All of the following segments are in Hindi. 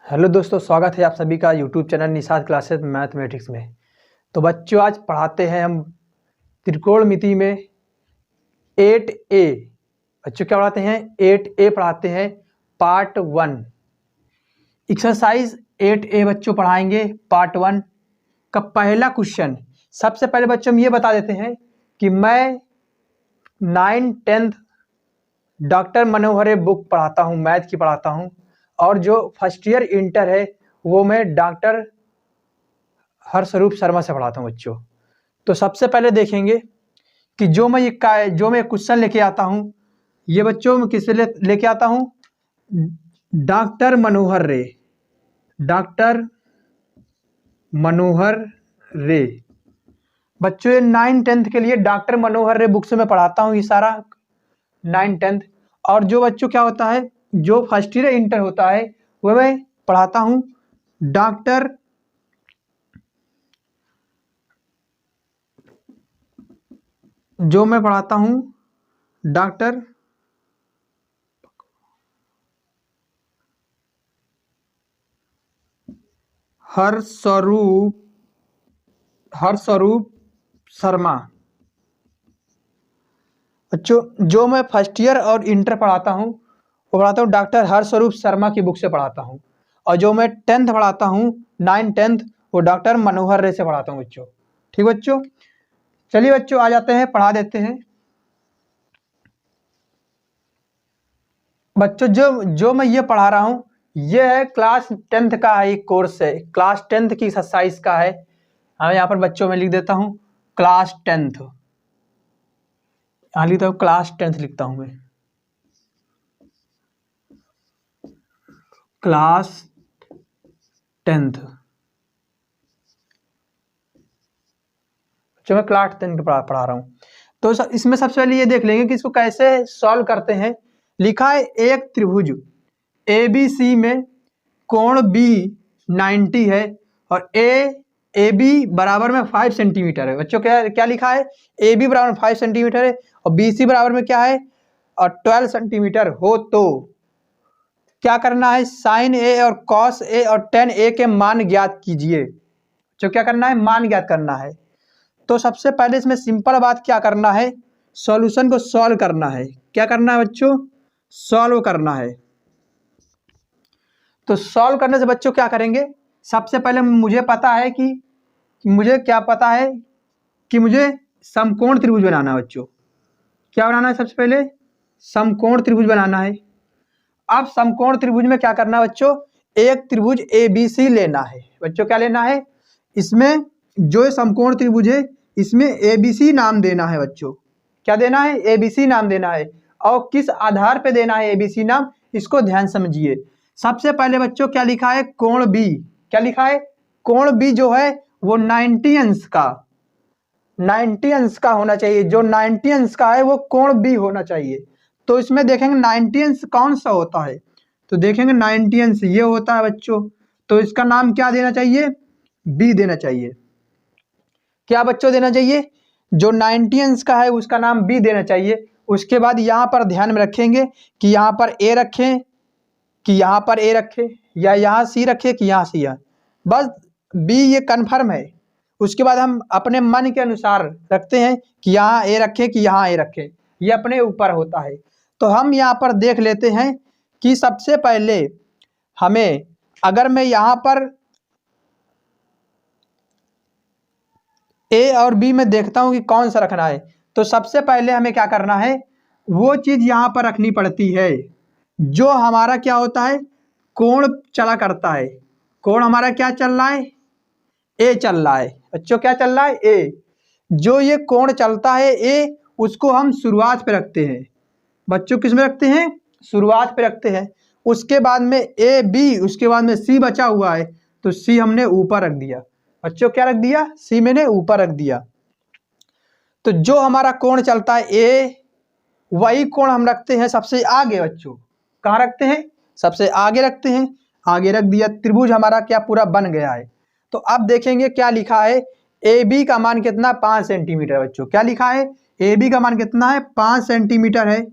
हेलो दोस्तों, स्वागत है आप सभी का YouTube channel Nishad classes mathematics में। तो बच्चों, आज पढ़ाते हैं हम त्रिकोणमिति में 8A। बच्चों क्या पढ़ाते हैं? 8A पढ़ाते हैं, पार्ट 1। एक्सरसाइज 8A बच्चों पढ़ाएंगे पार्ट 1 का पहला क्वेश्चन। सबसे पहले बच्चों हम ये बता देते हैं कि मैं 9th-10th डॉक्टर मनोहर बुक पढ़ाता हूँ, मैथ की पढ़ाता हूँ, और जो फर्स्ट ईयर इंटर है वो मैं डॉक्टर हर्षरूप शर्मा से पढ़ाता हूँ बच्चों। तो सबसे पहले देखेंगे कि जो मैं क्वेश्चन लेके आता हूँ, ये बच्चों मैं किससे लेके आता हूँ? डॉक्टर मनोहर रे। डॉक्टर मनोहर रे बच्चों, ये 9th-10th के लिए डॉक्टर मनोहर रे बुक से मैं पढ़ाता हूँ ये सारा 9th-10th। और जो बच्चों क्या होता है, जो फर्स्ट ईयर इंटर होता है वो मैं पढ़ाता हूँ डॉक्टर डॉक्टर हर्षरूप शर्मा। बच्चों, जो मैं फर्स्ट ईयर और इंटर पढ़ाता हूँ वो पढ़ाता हूँ डॉक्टर हर्षरूप शर्मा की बुक से पढ़ाता हूँ, और जो मैं 10th पढ़ाता हूँ 9th-10th वो डॉक्टर मनोहर रे से पढ़ाता हूँ बच्चों। ठीक बच्चों, चलिए बच्चों आ जाते हैं, पढ़ा देते हैं बच्चों। जो मैं ये पढ़ा रहा हूँ ये है क्लास 10th का है, एक कोर्स है, क्लास 10th की एक्सरसाइज का है। हाँ, यहाँ पर बच्चों में लिख देता हूँ क्लास 10th। यहाँ लिखता हूँ क्लास 10th, लिखता हूँ मैं क्लास 10th। जो मैं क्लास 10th पढ़ा रहा हूँ, तो इसमें सबसे पहले ये देख लेंगे कि इसको कैसे सॉल्व करते हैं। लिखा है एक त्रिभुज ABC में कोण B 90 है और AB बराबर में 5 सेंटीमीटर है। बच्चों क्या लिखा है? AB बराबर में 5 सेंटीमीटर है और BC बराबर में क्या है? और 12 सेंटीमीटर हो तो क्या करना है? साइन A और कॉस A और टेन A के मान ज्ञात कीजिए। जो क्या करना है? मान ज्ञात करना है। तो सबसे पहले इसमें सिंपल बात क्या करना है, सॉल्यूशन को सॉल्व करना है। क्या करना है बच्चों? सॉल्व करना है। तो सॉल्व करने से बच्चों क्या करेंगे, सबसे पहले मुझे पता है कि मुझे समकोण त्रिभुज बनाना है बच्चों। क्या बनाना है? सबसे पहले समकोण त्रिभुज बनाना है। अब समकोण त्रिभुज में क्या करना है बच्चों? एक त्रिभुज ABC लेना है बच्चों। क्या लेना है? इसमें जो समकोण त्रिभुज है इसमें ABC नाम देना है बच्चों। क्या देना है? ABC नाम देना है। और किस आधार पे देना है ABC नाम, इसको ध्यान समझिए। सबसे पहले बच्चों क्या लिखा है? कोण B। क्या लिखा है? कोण B जो है वो 90 अंश का होना चाहिए। जो 90 अंश का है वो कोण B होना चाहिए। तो इसमें देखेंगे 90 अंश कौन सा होता है, तो देखेंगे 90 अंश ये होता है बच्चों। तो इसका नाम क्या देना चाहिए? B देना चाहिए। क्या बच्चों देना चाहिए? जो 90 अंश का है उसका नाम B देना चाहिए। उसके बाद यहाँ पर ध्यान में रखेंगे कि यहाँ पर A रखें कि यहाँ पर A रखें, या यहाँ C रखें कि यहाँ C है। बस B ये कन्फर्म है। उसके बाद हम अपने मन के अनुसार रखते हैं कि यहाँ A रखें कि यहाँ A रखें, ये अपने ऊपर होता है। तो हम यहाँ पर देख लेते हैं कि सबसे पहले हमें, अगर मैं यहाँ पर A और B में देखता हूँ कि कौन सा रखना है, तो सबसे पहले हमें क्या करना है, वो चीज़ यहाँ पर रखनी पड़ती है जो हमारा क्या होता है, कोण चला करता है। कोण हमारा क्या चल रहा है? A चल रहा है बच्चों। क्या चल रहा है? A। जो ये कोण चलता है A, उसको हम शुरुआत पे रखते हैं बच्चों। किस में रखते हैं? शुरुआत पे रखते हैं। उसके बाद में AB, उसके बाद में C बचा हुआ है, तो C हमने ऊपर रख दिया बच्चों। क्या रख दिया? C मैंने ऊपर रख दिया। तो जो हमारा कोण चलता है A, वही कोण हम रखते हैं सबसे आगे बच्चों। कहाँ रखते हैं? सबसे आगे रखते हैं। आगे रख दिया। त्रिभुज हमारा क्या पूरा बन गया है। तो अब देखेंगे क्या लिखा है। AB का मान कितना? 5 सेंटीमीटर बच्चों। क्या लिखा है? AB का मान कितना है? 5 सेंटीमीटर है।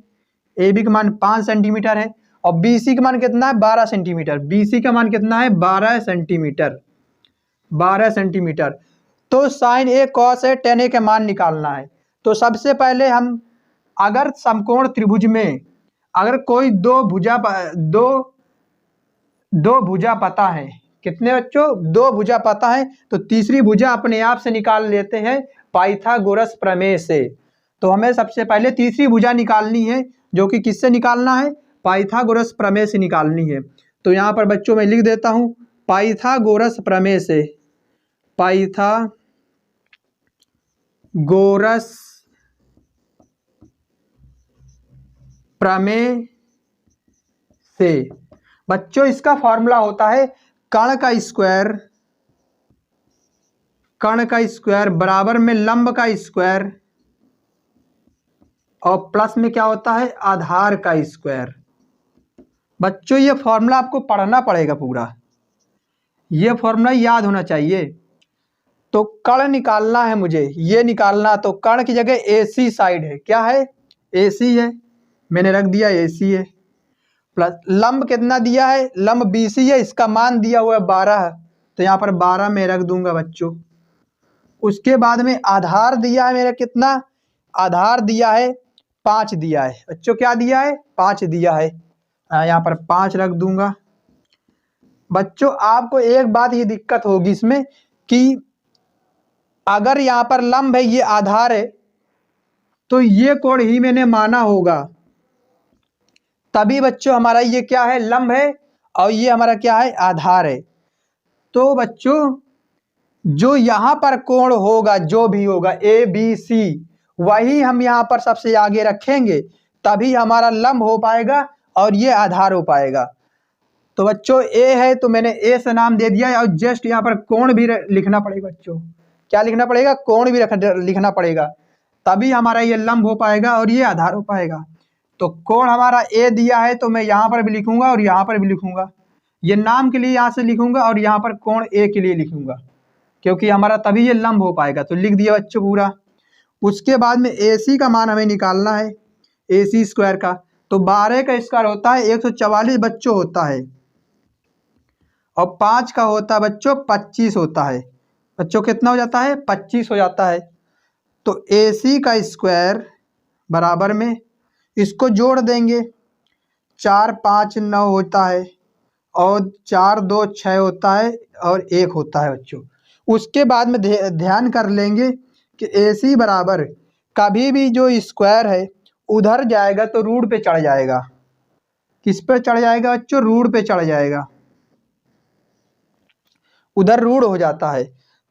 AB का मान 5 सेंटीमीटर है। और BC का मान कितना है 12 सेंटीमीटर। BC का मान कितना है 12 सेंटीमीटर, 12 सेंटीमीटर। तो sign A cos A ten ए का मान निकालना है। तो सबसे पहले हम अगर समकोण त्रिभुज में अगर कोई दो भुजा पता है, कितने बच्चों, दो भुजा पता है, तो तीसरी भुजा अपने आप से निकाल लेते हैं पाइथागोरस प्रमेय से। तो हमें सबसे पहले तीसरी भुजा निकालनी है, जो कि किससे निकालना है, पाइथागोरस प्रमेय से निकालनी है। तो यहाँ पर बच्चों मैं लिख देता हूँ पाइथागोरस प्रमेय से, पाइथागोरस प्रमेय से। बच्चों इसका फॉर्मूला होता है कर्ण का स्क्वायर बराबर में लंब का स्क्वायर और प्लस में क्या होता है आधार का स्क्वायर। बच्चों ये फॉर्मूला आपको पढ़ना पड़ेगा पूरा, ये फॉर्मूला याद होना चाहिए। तो कर्ण निकालना है मुझे, ये निकालना, तो कर्ण की जगह AC साइड है, क्या है AC है, मैंने रख दिया AC है, प्लस लंब कितना दिया है, लंब BC है, इसका मान दिया हुआ है 12, तो यहाँ पर 12 में रख दूंगा बच्चों। उसके बाद में आधार दिया है मेरा कितना, आधार दिया है 5 दिया है बच्चों, क्या दिया है 5 दिया है, यहाँ पर 5 रख दूंगा। बच्चों आपको एक बात ये दिक्कत होगी इसमें कि अगर यहाँ पर लंब है, ये आधार है, तो ये कोण ही मैंने माना होगा, तभी बच्चों हमारा ये क्या है लंब है और ये हमारा क्या है आधार है। तो बच्चों जो यहाँ पर कोण होगा, जो भी होगा ABC, वही हम यहाँ पर सबसे आगे रखेंगे, तभी हमारा लंब हो पाएगा और ये आधार हो पाएगा। तो बच्चों A है तो मैंने A से नाम दे दिया, और जस्ट यहाँ पर कोण भी लिखना पड़ेगा बच्चों, क्या लिखना पड़ेगा, कोण भी लिखना पड़ेगा, तभी हमारा ये लंब हो पाएगा और ये आधार हो पाएगा। तो कोण हमारा A दिया है, तो मैं यहाँ पर भी लिखूंगा और यहाँ पर भी लिखूंगा, ये नाम के लिए यहाँ से लिखूंगा और यहाँ पर कोण A के लिए लिखूंगा, क्योंकि हमारा तभी ये लंब हो पाएगा। तो लिख दिया बच्चों पूरा। उसके बाद में AC का मान हमें निकालना है, AC स्क्वायर का, तो 12 का स्क्वायर होता है 144 बच्चों होता है, और 5 का होता है बच्चों 25 होता है। बच्चों कितना हो जाता है 25 हो जाता है। तो AC का स्क्वायर बराबर में इसको जोड़ देंगे, 4 5 9 होता है, और 4 2 6 होता है, और 1 होता है बच्चों। उसके बाद में ध्यान कर लेंगे कि AC बराबर कभी भी जो स्क्वायर है उधर जाएगा तो रूट पे चढ़ जाएगा, किस पे चढ़ जाएगा बच्चों, रूट पे चढ़ जाएगा, उधर रूट हो जाता है।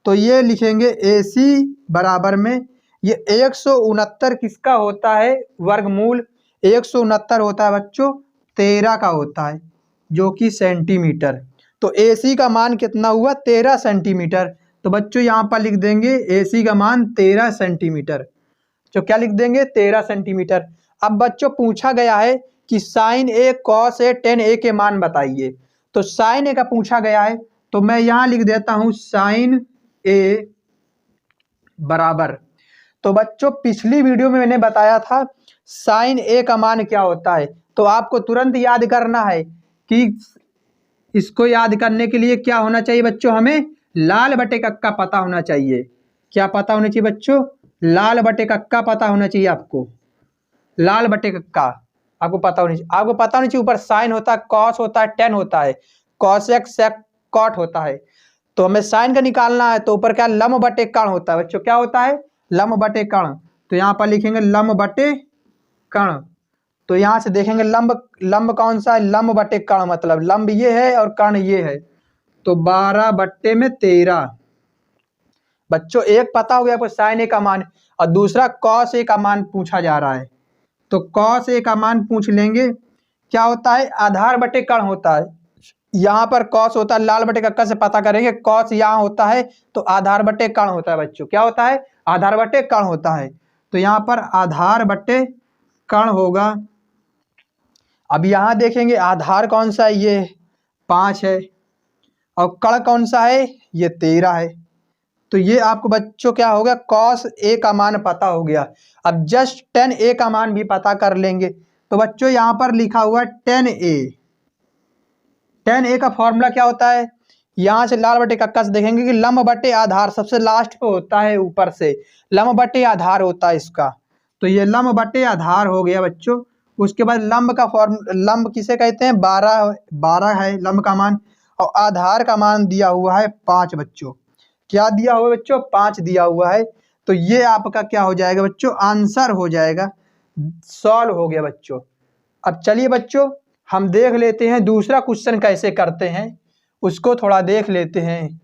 तो ये लिखेंगे AC बराबर में ये 169 किसका होता है वर्गमूल, 169 होता है बच्चों 13 का होता है, जो कि सेंटीमीटर। तो AC का मान कितना हुआ 13 सेंटीमीटर। तो बच्चों यहाँ पर लिख देंगे AC का मान 13 सेंटीमीटर, जो क्या लिख देंगे 13 सेंटीमीटर। अब बच्चों पूछा गया है कि sine A cos A tan A के मान बताइए, तो साइन A का पूछा गया है, तो मैं यहाँ लिख देता हूँ साइन A बराबर, तो बच्चों पिछली वीडियो में मैंने बताया था साइन A का मान क्या होता है, तो आपको तुरंत याद करना है कि इसको याद करने के लिए क्या होना चाहिए बच्चों, हमें लाल बटे कक्का पता होना चाहिए। क्या पता होना चाहिए बच्चों, लाल बटे कक्का पता होना चाहिए आपको, लाल बटे कक्का आपको पता होनी चाहिए। आपको पता होनी चाहिए ऊपर साइन होता है, कॉस होता है, टेन होता है, कॉसेक सेक कॉट होता है। तो हमें साइन का निकालना है, तो ऊपर क्या लंब बटे कर्ण होता है बच्चों, क्या होता है लंब बटे कर्ण। तो यहाँ पर लिखेंगे लंब बटे कर्ण, तो यहाँ से देखेंगे लंब कौन सा है, लंब बटे कर्ण, मतलब लंब ये है और कर्ण ये है, तो 12 बट्टे में 13। बच्चों एक पता हो गया आपको साइन A का मान, और दूसरा कॉस A का मान पूछा जा रहा है, तो कॉस A का मान पूछ लेंगे, क्या होता है आधार बटे कर्ण होता है। यहाँ पर कॉस होता है, लाल बटे कक्का से पता करेंगे, कॉस यहाँ होता है तो आधार बटे कर्ण होता है बच्चों, क्या होता है आधार बटे कर्ण होता है। तो यहाँ पर आधार बटे कर्ण होगा। अब यहाँ देखेंगे आधार कौन सा है, ये 5 है, और कर्ण कौन सा है ये 13 है। तो ये आपको बच्चों क्या हो गया कॉस A का मान पता हो गया। अब जस्ट टेन A का मान भी पता कर लेंगे, तो बच्चों यहाँ पर लिखा हुआ 10a। 10a का फॉर्मूला क्या होता है, यहाँ से लाल बटे कक्का से देखेंगे कि लंब बटे आधार सबसे लास्ट पे होता है, ऊपर से लंब बटे आधार होता है इसका। तो ये लंब बटे आधार हो गया बच्चों। उसके बाद लंब का लंब किसे कहते हैं, 12 है लंब का मान, और आधार का मान दिया हुआ है 5 बच्चों। क्या दिया हुआ है बच्चों, 5 दिया हुआ है। तो ये आपका क्या हो जाएगा बच्चों, आंसर हो जाएगा, सॉल्व हो गया बच्चों। अब चलिए बच्चों हम देख लेते हैं दूसरा क्वेश्चन कैसे करते हैं, उसको थोड़ा देख लेते हैं।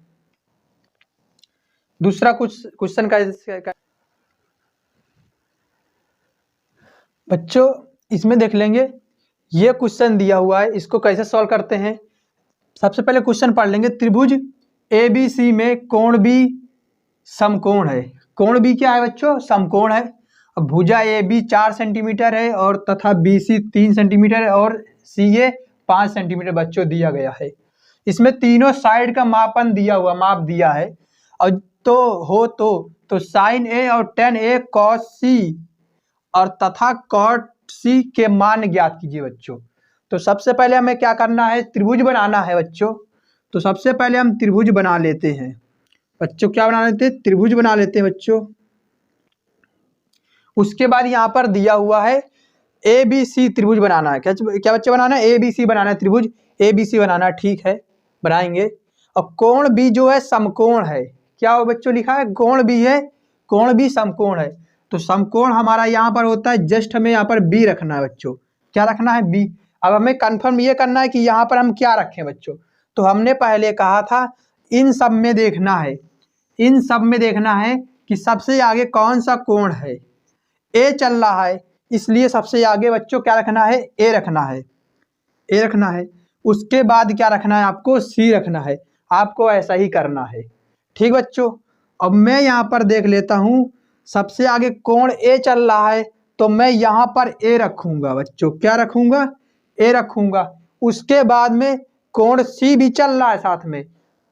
दूसरा क्वेश्चन कैसे बच्चों, इसमें देख लेंगे, ये क्वेश्चन दिया हुआ है, इसको कैसे सॉल्व करते हैं। सबसे पहले क्वेश्चन पढ़ लेंगे। त्रिभुज ABC में कोण B समकोण है। कोण B क्या है बच्चों, समकोण है। अब भुजा AB 4 सेंटीमीटर है और तथा BC 3 सेंटीमीटर है और CA 5 सेंटीमीटर बच्चों दिया गया है। इसमें तीनों साइड का मापन दिया हुआ, माप दिया है। और तो sin A और tan A cos C और तथा cot C के मान ज्ञात कीजिए बच्चों। तो सबसे पहले हमें क्या करना है, त्रिभुज बनाना है बच्चों। तो सबसे पहले हम त्रिभुज बना लेते हैं बच्चों। क्या बना लेते हैं, त्रिभुज बना लेते हैं बच्चों। उसके बाद यहाँ पर दिया हुआ है ABC त्रिभुज बनाना है। क्या बच्चे बनाना है, ABC बनाना है, त्रिभुज ABC बनाना है, ठीक है बनाएंगे। और कोण B जो है समकोण है। क्या हो बच्चों लिखा है, कोण B है, कोण B समकोण है। तो समकोण हमारा यहाँ पर होता है, जस्ट हमें यहाँ पर B रखना है बच्चों। क्या रखना है, B। अब हमें कंफर्म ये करना है कि यहाँ पर हम क्या रखें बच्चों। तो हमने पहले कहा था इन सब में देखना है, इन सब में देखना है कि सबसे आगे कौन सा कोण है। A चल रहा है, इसलिए सबसे आगे बच्चों क्या रखना है, A रखना है, A रखना है। उसके बाद क्या रखना है आपको, C रखना है। आपको ऐसा ही करना है, ठीक बच्चों। अब मैं यहाँ पर देख लेता हूँ, सबसे आगे कोण A चल रहा है, तो मैं यहाँ पर A रखूंगा बच्चों। क्या रखूंगा, A रखूंगा। उसके बाद में कोण C भी चल रहा है साथ में,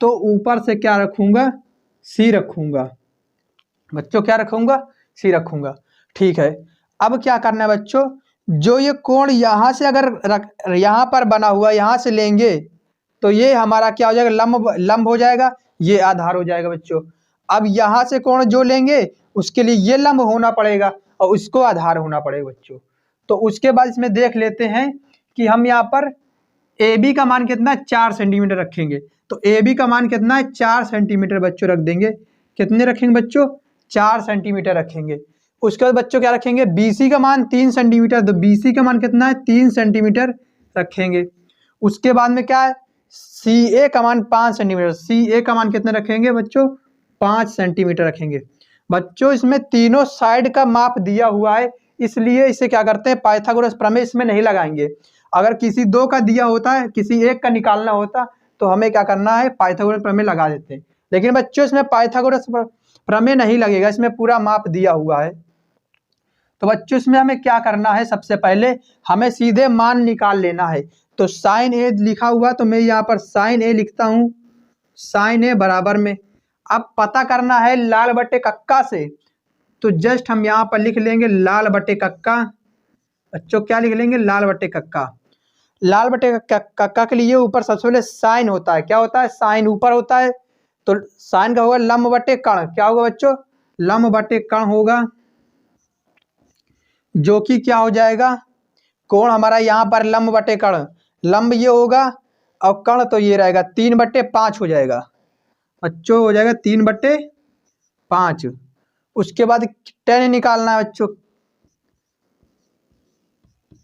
तो ऊपर से क्या रखूंगा, C रखूंगा बच्चों। क्या रखूंगा, C रखूंगा, ठीक है। अब क्या करना है बच्चों, जो ये कोण यहाँ से अगर यहाँ पर बना हुआ यहाँ से लेंगे तो ये हमारा क्या हो जाएगा, लंब हो जाएगा, ये आधार हो जाएगा बच्चों। अब यहाँ से कोण जो लेंगे उसके लिए ये लंब होना पड़ेगा और उसको आधार होना पड़ेगा बच्चों। तो उसके बाद इसमें देख लेते हैं कि हम यहाँ पर AB का मान कितना है, 4 सेंटीमीटर रखेंगे। तो AB का मान कितना है, 4 सेंटीमीटर बच्चों रख देंगे। कितने रखेंगे बच्चों, 4 सेंटीमीटर रखेंगे। उसके बाद बच्चों क्या रखेंगे, BC का मान 3 सेंटीमीटर, तो BC का मान कितना है, 3 सेंटीमीटर रखेंगे। उसके बाद में क्या है, CA का मान 5 सेंटीमीटर, CA का मान कितने रखेंगे बच्चों, 5 सेंटीमीटर रखेंगे बच्चों। इसमें तीनों साइड का माप दिया हुआ है, इसलिए इसे क्या करते हैं, पाइथागोरस प्रमेय इसमें नहीं लगाएंगे। अगर किसी दो का दिया होता है, किसी एक का निकालना होता, तो हमें क्या करना है, पाइथागोरस प्रमेय लगा देते हैं। लेकिन बच्चों इसमें पाइथागोरस प्रमेय नहीं लगेगा, इसमें पूरा माप दिया हुआ है। तो बच्चों इसमें हमें क्या करना है, सबसे पहले हमें सीधे मान निकाल लेना है। तो sin A लिखा हुआ, तो मैं यहाँ पर sin A लिखता हूँ, sin A बराबर में, अब पता करना है लाल बटे कक्का से, तो जस्ट हम यहाँ पर लिख लेंगे लाल बटे कक्का बच्चों। क्या लिख लेंगे, लाल बटे कक्का। लाल बटे कक्का के लिए ऊपर सबसे पहले साइन होता है। क्या होता है, साइन ऊपर होता है, तो साइन का होगा लंब बटे कर्ण। क्या होगा बच्चों, लंब बटे कर्ण होगा, जो कि क्या हो जाएगा, कोण हमारा यहाँ पर लंब बटे कर्ण, लंब ये होगा और कर्ण तो ये रहेगा, 3/5 हो जाएगा बच्चों, हो जाएगा 3/5। उसके बाद tan निकालना है बच्चों।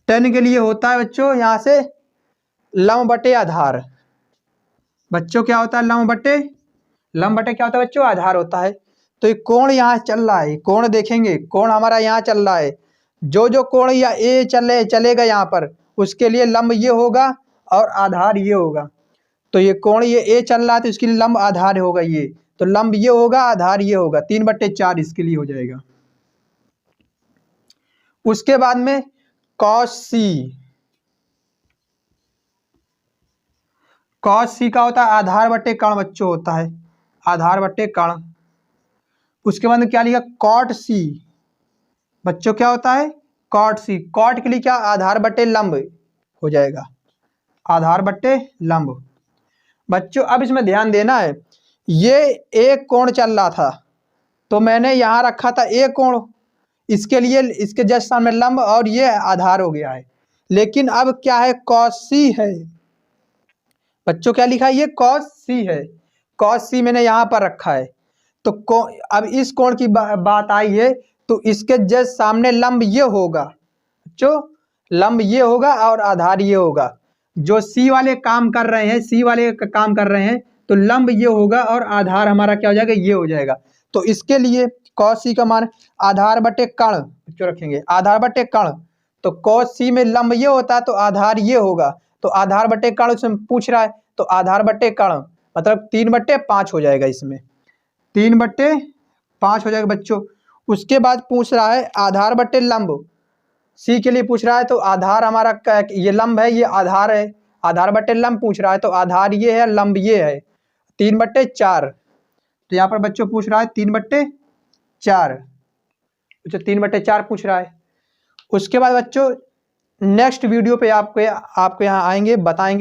tan के लिए होता है बच्चों यहाँ से लंब बटे आधार बच्चों। क्या होता है, लंब बटे क्या होता है बच्चों, आधार होता है। तो ये कोण यहाँ चल रहा है, कोण देखेंगे, कोण हमारा यहाँ चल रहा है, जो कोण या A चलेगा यहाँ पर, उसके लिए लंब ये होगा और आधार ये होगा। तो ये कोण ये A चल रहा है, तो इसके लिए लंब आधार होगा ये, तो लंब ये होगा, आधार ये होगा, 3/4 इसके लिए हो जाएगा। उसके बाद में cos C का होता है आधार बटे कर्ण बच्चों, होता है आधार बटे कर्ण। उसके बाद में क्या लिखा, cot C बच्चों, क्या होता है, कॉट सी, कॉट के लिए क्या, आधार बटे लंब हो जाएगा, आधार बटे लंब। बच्चों अब इसमें ध्यान देना है, ये एक कोण चल रहा था तो मैंने यहाँ रखा था एक कोण, इसके लिए इसके जस्ट सामने लंब और ये आधार हो गया है। लेकिन अब क्या है, कॉस सी है बच्चों, क्या लिखा है, ये कॉस सी है, कॉस सी मैंने यहाँ पर रखा है। तो अब इस कोण की बात आई है तो इसके जस्ट सामने लंब ये होगा बच्चों, लंब ये होगा और आधार ये होगा। जो सी वाले काम कर रहे हैं, सी वाले काम कर रहे हैं तो लंब ये होगा और आधार हमारा क्या हो जाएगा, ये हो जाएगा। तो इसके लिए कॉस सी का मान आधार बटे कर्ण बच्चों रखेंगे, आधार बटे कर्ण। तो कॉस सी में लंब ये होता है तो आधार ये होगा, तो आधार बटे कर्ण उसमें पूछ रहा है तो आधार बटे कर्ण मतलब 3/5 हो जाएगा, इसमें 3/5 हो जाएगा बच्चों। उसके बाद पूछ रहा है आधार बटे लंब, सी के लिए पूछ रहा है तो आधार हमारा ये लंब है, ये आधार है, आधार बटे लंब पूछ रहा है तो आधार ये है, लंब ये है, 3/4। तो यहाँ पर बच्चों पूछ रहा है 3/4, बच्चों 3/4 पूछ रहा है। उसके बाद बच्चों नेक्स्ट वीडियो पे आपको यहाँ आएंगे, बताएंगे